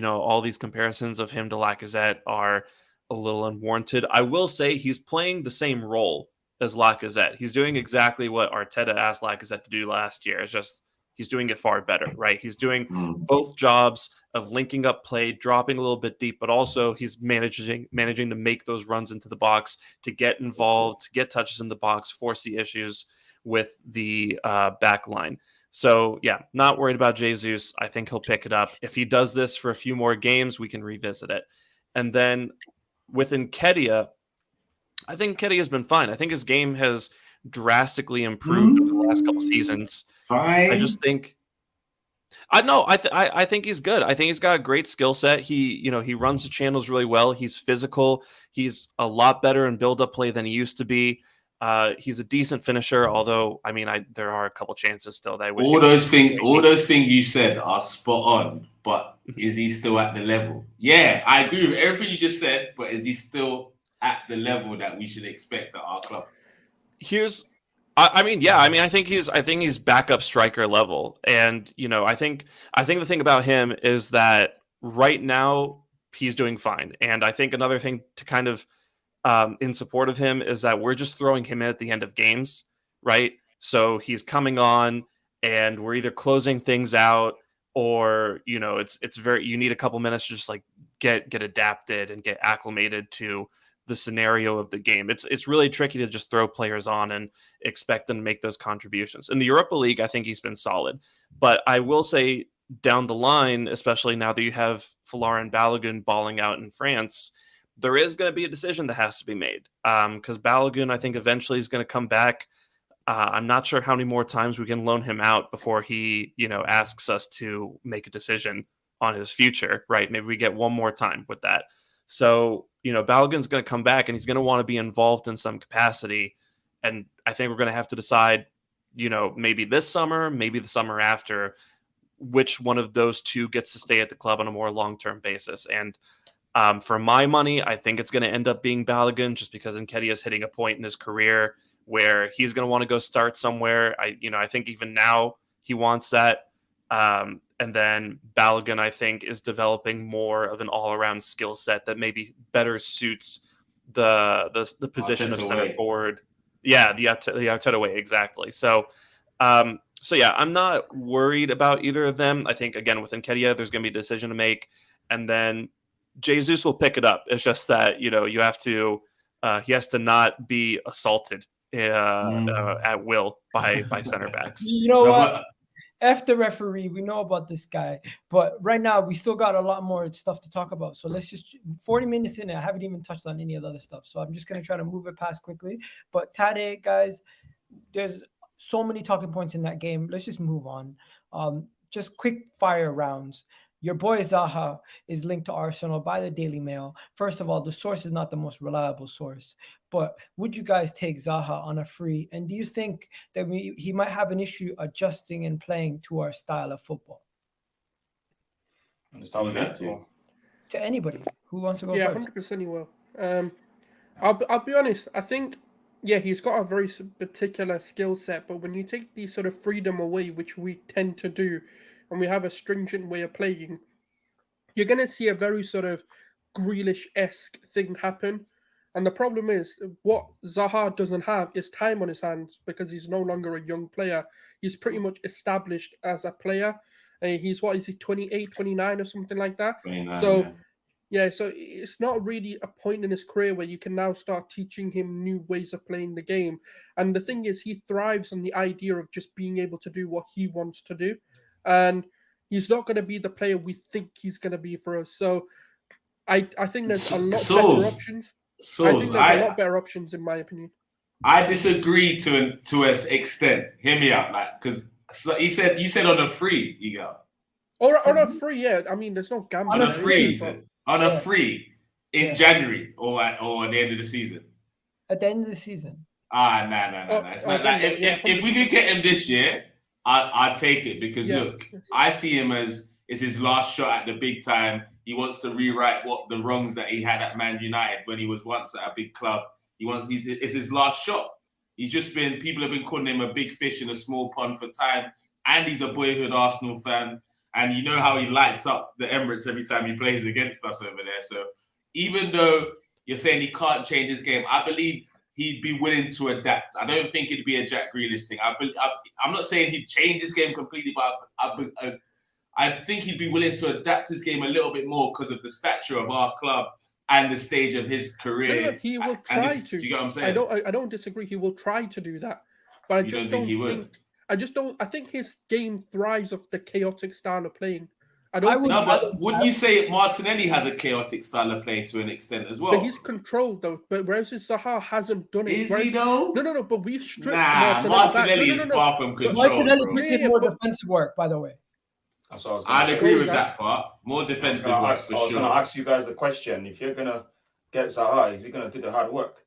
all these comparisons of him to Lacazette are a little unwarranted. I will say he's playing the same role as Lacazette. He's doing exactly what Arteta asked Lacazette to do last year. It's just he's doing it far better, right? He's doing both jobs of linking up play, dropping a little bit deep, but also he's managing to make those runs into the box, to get involved, to get touches in the box, force the issues, with the back line. So, yeah, not worried about Jesus. I think he'll pick it up. If he does this for a few more games, we can revisit it. And then with Nketiah, I think Nketiah has been fine. I think his game has drastically improved over the last couple seasons. Fine. I just think I think he's good. I think he's got a great skill set. He runs the channels really well. He's physical. He's a lot better in build-up play than he used to be. He's a decent finisher, although there are a couple chances still that I wish. All those things you said are spot on, but is he still at the level? Yeah, I agree with everything you just said, but is he still at the level that we should expect at our club? I think he's backup striker level, and I think the thing about him is that right now he's doing fine, and I think another thing to kind of in support of him is that we're just throwing him in at the end of games, right? So he's coming on, and we're either closing things out, or it's very, you need a couple minutes to just like get adapted and get acclimated to the scenario of the game. It's really tricky to just throw players on and expect them to make those contributions. In the Europa League, I think he's been solid, but I will say down the line, especially now that you have Florent Balogun balling out in France, there is going to be a decision that has to be made, because Balogun, I think, eventually is going to come back. I'm not sure how many more times we can loan him out before he, asks us to make a decision on his future, right? Maybe we get one more time with that. So, Balogun's going to come back and he's going to want to be involved in some capacity. And I think we're going to have to decide, maybe this summer, maybe the summer after, which one of those two gets to stay at the club on a more long-term basis. And for my money, I think it's going to end up being Balogun, just because Nketiah is hitting a point in his career where he's going to want to go start somewhere. I think even now he wants that. And then Balogun, I think, is developing more of an all-around skill set that maybe better suits the position of center forward. Yeah, the Arteta way, exactly. So yeah, I'm not worried about either of them. I think, again, with Nketiah, there's going to be a decision to make, and then Jesus will pick it up. It's just that you have to he has to not be assaulted at will by center backs. You know what? F the referee, we know about this guy, but right now we still got a lot more stuff to talk about. So let's just 40 minutes in, I haven't even touched on any of the other stuff. So I'm just going to try to move it past quickly. But TADE, guys, there's so many talking points in that game. Let's just move on. Just quick fire rounds. Your boy Zaha is linked to Arsenal by the Daily Mail. First of all, the source is not the most reliable source, but would you guys take Zaha on a free? And do you think that he might have an issue adjusting and playing to our style of football? To anybody who wants to go first. 100% he will. I'll be honest. I think, he's got a very particular skill set, but when you take the sort of freedom away, which we tend to do, and we have a stringent way of playing, you're going to see a very sort of Grealish-esque thing happen. And the problem is, what Zaha doesn't have is time on his hands, because he's no longer a young player. He's pretty much established as a player. He's, 28, 29 or something like that? 29, so it's not really a point in his career where you can now start teaching him new ways of playing the game. And the thing is, he thrives on the idea of just being able to do what he wants to do. And he's not going to be the player we think he's going to be for us. So I think there's a lot better options. I think there's a lot better options, in my opinion. I disagree to an extent. Hear me out, like, because you said on a free, Egal. Or on a free, yeah. I mean, there's no gambling. On a free in January or at the end of the season. At the end of the season. No. It's not like if we could get him this year, I'd take it, because look, I see him as it's his last shot at the big time. He wants to rewrite the wrongs that he had at Man United when he was once at a big club. It's his last shot. People have been calling him a big fish in a small pond for time, and he's a boyhood Arsenal fan. And you know how he lights up the Emirates every time he plays against us over there. So even though you're saying he can't change his game, I believe he'd be willing to adapt. I don't think it'd be a Jack Grealish thing. I'm not saying he'd change his game completely, but I think he'd be willing to adapt his game a little bit more because of the stature of our club and the stage of his career. He will try to. Do you get what I'm saying? I don't disagree. He will try to do that. but I You just don't think he would? think. I just don't. I think his game thrives off the chaotic style of playing. I I don't would- think. No, but wouldn't you say Martinelli has a chaotic style of playing to an extent as well? But he's controlled though. But whereas Zaha hasn't done it. Is Whereas, he though? No. But we've stripped Nah, Martinelli is far from controlled, Martinelli bro. puts Yeah, in more but- defensive work, by the way. That's what I was gonna I'd say. agree with Goes that part. More defensive I work was for going to sure. ask you guys a question. If you're going to get Zaha, is he going to do the hard work?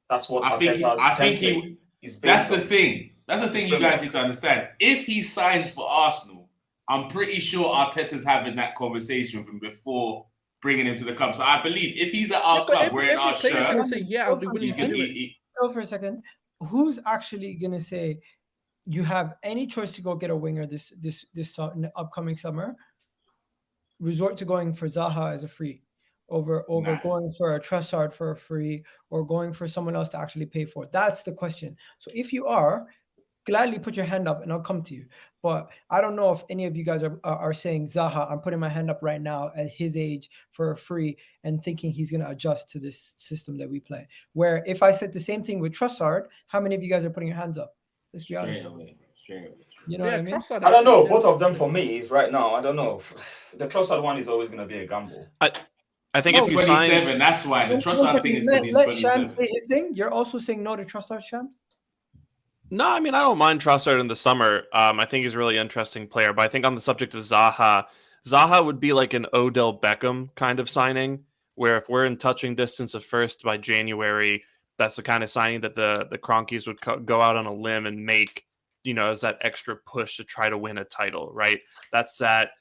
That's what I think template is based That's the on. thing. That's the thing you guys need to understand. If he signs for Arsenal, I'm pretty sure Arteta's having that conversation with him before bringing him to the club. So I believe if he's at our club wearing our player's shirt, gonna say, "Yeah, I'll be willing he's to gonna do it." Hold for a second. Who's actually gonna say you have any choice to go get a winger this upcoming summer? Resort to going for Zaha as a free, over Nah. going for a Trossard for a free, or going for someone else to actually pay for it. That's the question. So if you are, gladly put your hand up and I'll come to you. But I don't know if any of you guys are saying Zaha, I'm putting my hand up right now at his age for a free and thinking he's going to adjust to this system that we play. Where if I said the same thing with Trossard, how many of you guys are putting your hands up? Let's be honest. Straight away. You know what I mean? Trossard, I don't know. yeah. Both of them for me is right now. I don't know. The Trossard one is always going to be a gamble. I think No, if you sign, 27, that's why. The Trossard thing is because he's let 27. Shams say his thing. You're also saying no to Trossard, Shams? no, I mean I don't mind Trossard in the summer. I think he's a really interesting player. But I think on the subject of Zaha, Zaha would be like an Odell Beckham kind of signing, where if we're in touching distance of first by January, that's the kind of signing that the Cronkies would go out on a limb and make, you know, as that extra push to try to win a title, right? That's that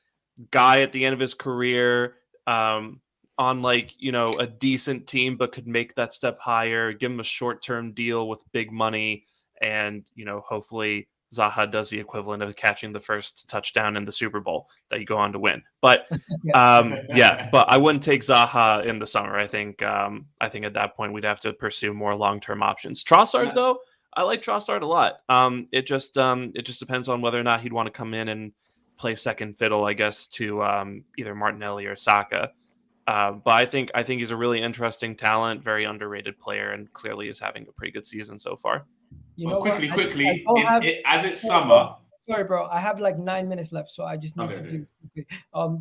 guy at the end of his career, on like, you know, a decent team, but could make that step higher, give him a short-term deal with big money. And, you know, hopefully Zaha does the equivalent of catching the first touchdown in the Super Bowl that you go on to win. But yeah, but I wouldn't take Zaha in the summer. I think at that point we'd have to pursue more long-term options. Trossard though, I like Trossard a lot. It just depends on whether or not he'd want to come in and play second fiddle, I guess, to either Martinelli or Saka. But I think he's a really interesting talent, very underrated player, and clearly is having a pretty good season so far. You But know what? quickly, I don't have- as it's summer, Sorry, bro. I have like 9 minutes left, so I just need to do this quickly.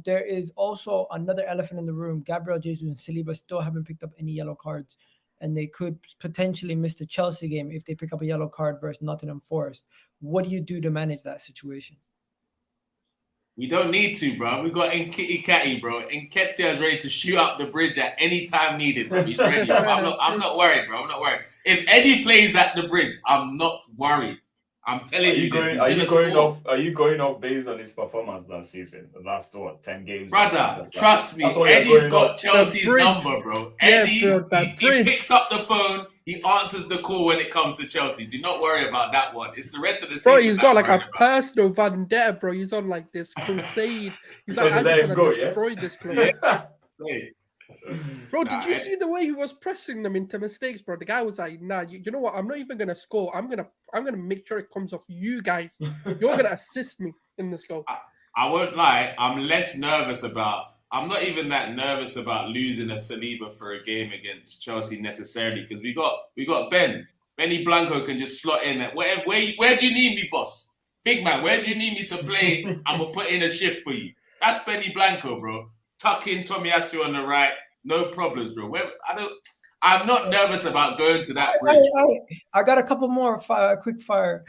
There is also another elephant in the room. Gabriel Jesus and Saliba still haven't picked up any yellow cards, and they could potentially miss the Chelsea game if they pick up a yellow card versus Nottingham Forest. What do you do to manage that situation? we don't need to, bro. We got Nketiah, bro. Nketiah is ready to shoot up the bridge at any time needed, bro. He's ready, bro. I'm not worried, bro. I'm not worried. If Eddie plays at the bridge, I'm not worried. I'm telling you this. Are you going off based on his performance last season? The last 10 games? Brother, trust me, Eddie's got Chelsea's number, bro. Eddie, he picks up the phone, he answers the call when it comes to Chelsea. Do not worry about that one. It's the rest of the season. Bro, he's got like a personal vendetta, bro. He's on like this crusade. He's like, I'm just gonna destroy this club. Yeah. Bro, did you see the way he was pressing them into mistakes, bro? The guy was like, "Nah, you know what? I'm not even gonna score. I'm gonna make sure it comes off you guys. You're gonna assist me in this goal." I won't lie. I'm not even that nervous about losing a Saliba for a game against Chelsea necessarily, because we got Benny Blanco can just slot in. Where do you need me, boss? Big man, where do you need me to play? I'm gonna put in a shift for you. That's Benny Blanco, bro. Tuck in Tomiyasu on the right, no problems, bro. I'm not nervous about going to that bridge. I got a couple more quick fire.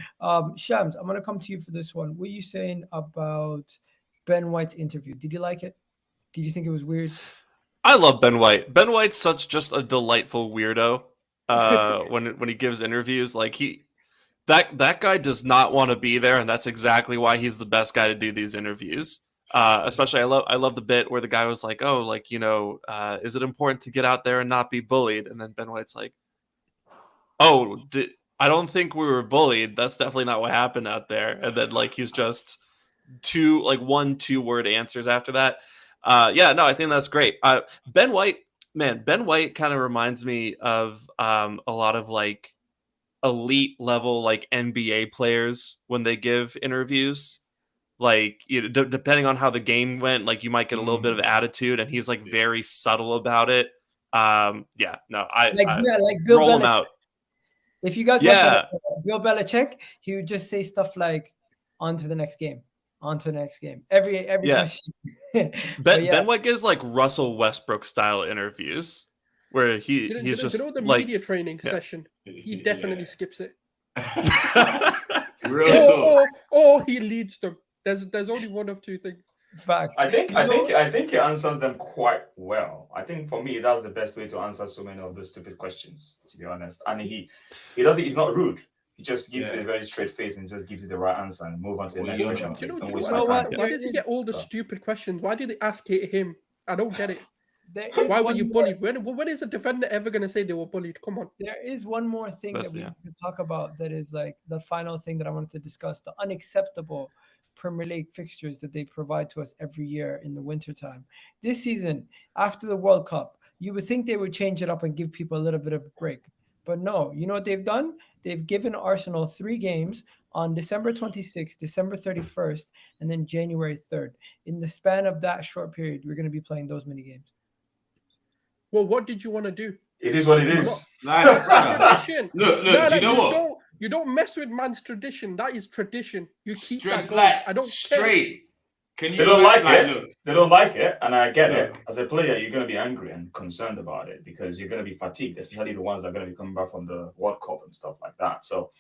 Shams, I'm gonna come to you for this one. What are you saying about Ben White's interview? Did you like it? Did you think it was weird? I love Ben White. Ben White's just a delightful weirdo. When he gives interviews, like that guy does not want to be there, and that's exactly why he's the best guy to do these interviews. Especially, I love the bit where the guy was like, "Oh, like, you know, is it important to get out there and not be bullied?" And then Ben White's like, "Oh, I don't think we were bullied. That's definitely not what happened out there." And then like he's just 1-2 word answers after that. Yeah, no, I think that's great. Ben White kind of reminds me of a lot of like elite level like NBA players when they give interviews. Like, you know, depending on how the game went, like you might get a little bit of attitude, and he's like very subtle about it. Yeah, no, like Bill roll Belichick. him out. If you guys Yeah. watch Bill Belichick, he would just say stuff like, "On to the next game, on to the next game." Every Yeah. question. Ben White gives like Russell Westbrook style interviews where he's just the like media training session. He definitely skips it. Real talk. Or he leads them. There's only one of two things. Facts. I think he answers them quite well. I think for me that's the best way to answer so many of those stupid questions, to be honest. And he doesn't. He's not rude. He just gives you a very straight face and just gives you the right answer and move on to the next question. Do you Don't know waste my time. why does he get all the stupid questions? Why do they ask it him? I don't get it. Why were you bullied? When is a defender ever going to say they were bullied? Come on. There is one more thing that we need to talk about that is like the final thing that I wanted to discuss, the unacceptable Premier League fixtures that they provide to us every year in the wintertime. This season, after the World Cup, you would think they would change it up and give people a little bit of a break. But no, you know what they've done? They've given Arsenal 3 games on December 26th, December 31st, and then January 3rd. In the span of that short period, we're going to be playing those many games. Well, what did you want to do? It is what it is. That's tradition. Look, do you know what? You don't mess with man's tradition. That is tradition. You keep that going. Like, I don't straight. They don't like it. They don't like it, and I get it. As a player, you're going to be angry and concerned about it because you're going to be fatigued, especially the ones that are going to be coming back from the World Cup and stuff like that. So,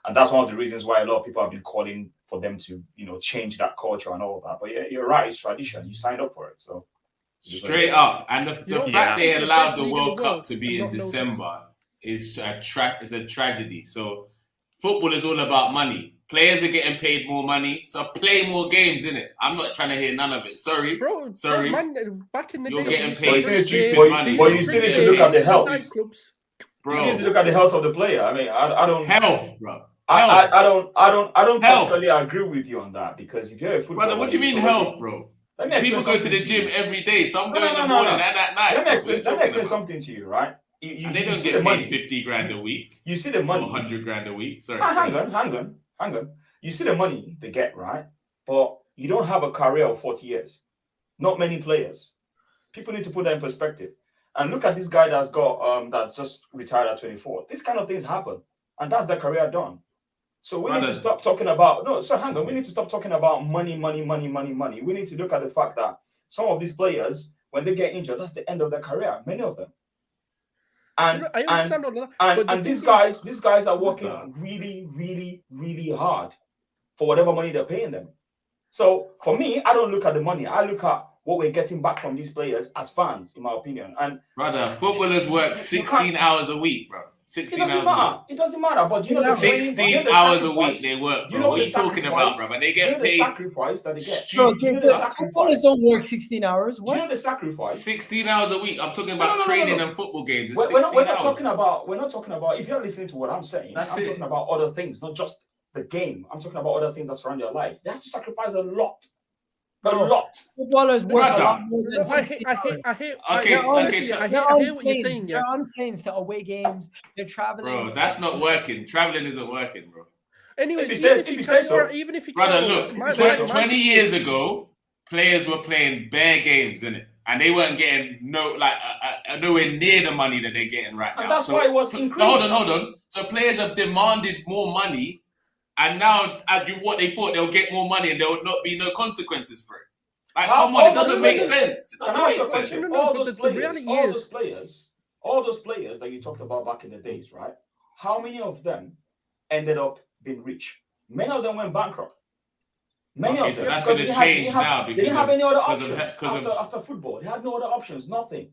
and that's one of the reasons why a lot of people have been calling for them to, change that culture and all that. But yeah, you're right. It's tradition. You signed up for it, so. Straight up, and the fact they allowed the World Cup to be in December is a tragedy. So football is all about money. Players are getting paid more money, so play more games, innit? I'm not trying to hear none of it. Sorry, bro. Sorry, man, back in the you're day, getting paid stupid money. But you still need to look at the health. Bro, you need to look at the health of the player. I mean, I don't health, bro. I don't personally agree with you on that because if you're a footballer, brother, what do you mean health, bro? People go to the gym every day. Some go in the morning and at night. Let me explain something to you, right? They don't get paid 50 grand a week. You see the money. 100 grand a week. Sorry. Hang on. You see the money they get, right? But you don't have a career of 40 years. Not many players. People need to put that in perspective. And look at this guy that's got that's just retired at 24. These kind of things happen. And that's their career done. So we need to stop talking about we need to stop talking about money. We need to look at the fact that some of these players, when they get injured, that's the end of their career. Many of them. And these guys are working really, really, really hard for whatever money they're paying them. So for me, I don't look at the money. I look at what we're getting back from these players as fans, in my opinion. And brother, footballers work 16 hours a week, bro. 16 hours a week. It doesn't matter. But you know, 16 hours a week they work, bro. What are you talking about, bro? And they get paid. The sacrifice that they get. Footballers don't work 16 hours. What? Do you know the sacrifice? 16 hours a week. I'm talking about training and football games. We're not talking about. If you're listening to what I'm saying, I'm talking about other things, not just the game. I'm talking about other things that surround your life. They have to sacrifice a lot. A lot. Footballers work a lot more than I hear what you're saying. They're on planes to away games. They're traveling. Bro, that's not working. Traveling isn't working, bro. Anyway, even if you brother, look, 20 years ago, players were playing bare games, innit? And they weren't getting nowhere near the money that they're getting right now. And that's why it was increased. Hold on. So players have demanded more money. And now, what they thought, they'll get more money and there will not be no consequences for it. Like, come on, it doesn't make sense. It doesn't make sense. All those players that you talked about back in the days, right? How many of them ended up being rich? Many of them went bankrupt. Many of them. So that's going to change now because they didn't have any other options after football. They had no other options, nothing.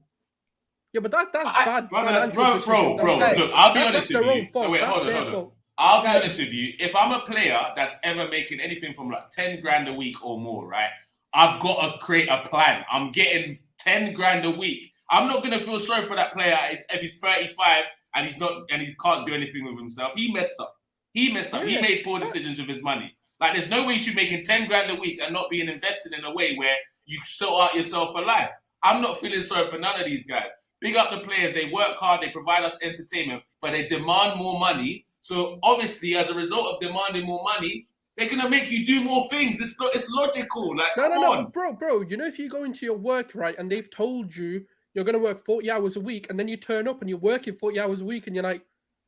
Yeah, but that's bad. Bro, look, I'll be honest with you. Wait, hold on. I'll be honest with you. If I'm a player that's ever making anything from like 10 grand a week or more, right? I've got to create a plan. I'm getting 10 grand a week. I'm not going to feel sorry for that player if he's 35 and he can't do anything with himself. He messed up. He made poor decisions with his money. Like, there's no way you should be making 10 grand a week and not being invested in a way where you sort out yourself for life. I'm not feeling sorry for none of these guys. Big up the players. They work hard. They provide us entertainment, but they demand more money. So obviously, as a result of demanding more money, they're gonna make you do more things. It's logical. Like, no, bro. You know, if you go into your work, right, and they've told you you're gonna work 40 hours a week, and then you turn up and you're working 40 hours a week, and you're like,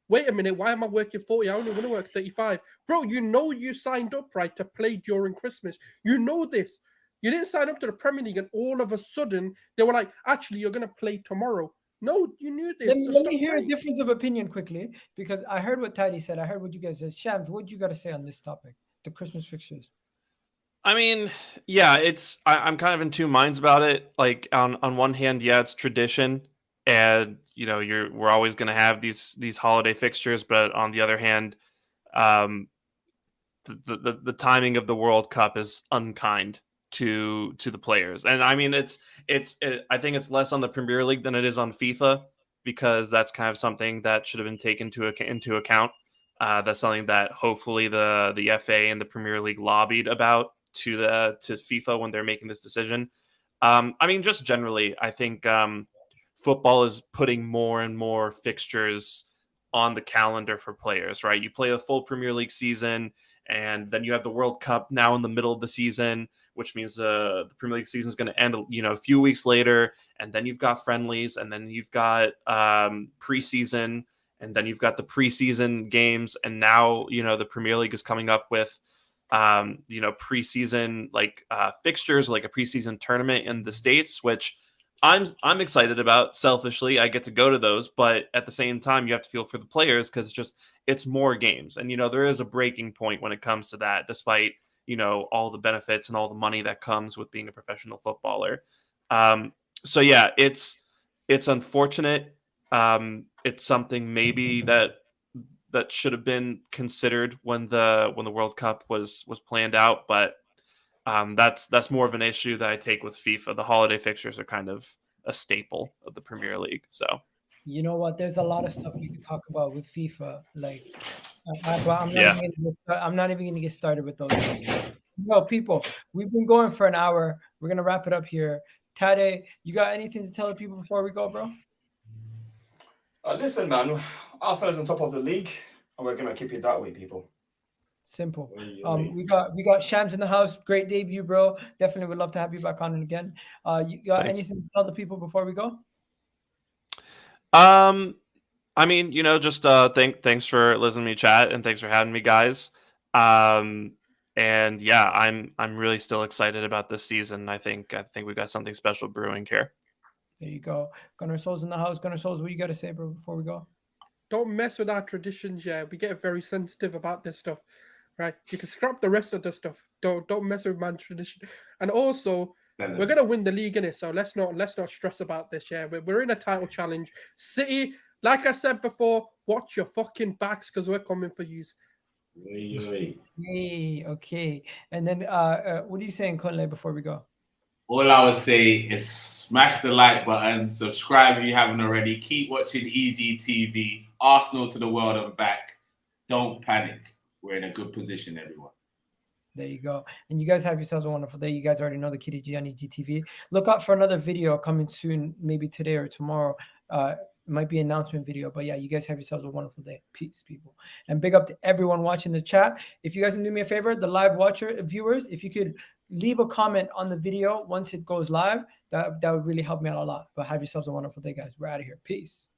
wait a minute, why am I working 40? I only want to work 35. Bro, you know you signed up, right, to play during Christmas. You know this. You didn't sign up to the Premier League and all of a sudden they were like, actually, you're going to play tomorrow. No, you knew this. Let me hear a difference of opinion quickly, because I heard what TADE said. I heard what you guys said. Shams, what you got to say on this topic, the Christmas fixtures? I mean, yeah, I'm kind of in two minds about it. Like on one hand, yeah, it's tradition, and we're always going to have these holiday fixtures. But on the other hand, the timing of the World Cup is unkind to the players, and I mean I think it's less on the Premier League than it is on FIFA, because that's kind of something that should have been taken into account. That's something that hopefully the FA and the Premier League lobbied about to FIFA when they're making this decision. I mean, just generally, I think football is putting more and more fixtures on the calendar for players, right? You play a full Premier League season, and then you have the World Cup now in the middle of the season, which means the Premier League season is going to end, a few weeks later, and then you've got friendlies, and then you've got preseason, and then you've got the preseason games, and now the Premier League is coming up with preseason fixtures, like a preseason tournament in the States, which I'm excited about. Selfishly, I get to go to those, but at the same time, you have to feel for the players, because it's more games, and there is a breaking point when it comes to that, despite all the benefits and all the money that comes with being a professional footballer. So yeah, it's unfortunate. It's something maybe that should have been considered when the World Cup was planned out, but that's more of an issue that I take with FIFA. The holiday fixtures are kind of a staple of the Premier League. So you know what? There's a lot of stuff you can talk about with FIFA. Like, I'm not even going to get started with those things. No, people, we've been going for an hour. We're going to wrap it up here. TADE, you got anything to tell the people before we go, bro? Listen, man, Arsenal is on top of the league, and we're going to keep it that way, people. Simple. We got Shams in the house. Great debut, bro. Definitely would love to have you back on it again. You got anything to tell the people before we go? I mean, just thanks for listening to me chat, and thanks for having me, guys. And yeah, I'm really still excited about this season. I think we got something special brewing here. There you go. Gunnar Souls in the house. Gunnar Souls, what you got to say, bro, before we go? Don't mess with our traditions, yeah. We get very sensitive about this stuff, right? You can scrap the rest of the stuff. Don't mess with man's tradition. And also, we're gonna win the league, innit? So let's not stress about this, yeah. We're in a title challenge. City, like I said before, watch your fucking backs, because we're coming for you. Hey, okay. And then what are you saying, Kunle, before we go? All I would say is smash the like button, subscribe if you haven't already. Keep watching EGTV, Arsenal to the world and back. Don't panic. We're in a good position, everyone. There you go. And you guys have yourselves a wonderful day. You guys already know the Kitty G on EGTV. Look out for another video coming soon, maybe today or tomorrow. It might be an announcement video, but yeah, you guys have yourselves a wonderful day. Peace, people. And big up to everyone watching the chat. If you guys can do me a favor, the live viewers, if you could leave a comment on the video once it goes live, that would really help me out a lot. But have yourselves a wonderful day, guys. We're out of here. Peace.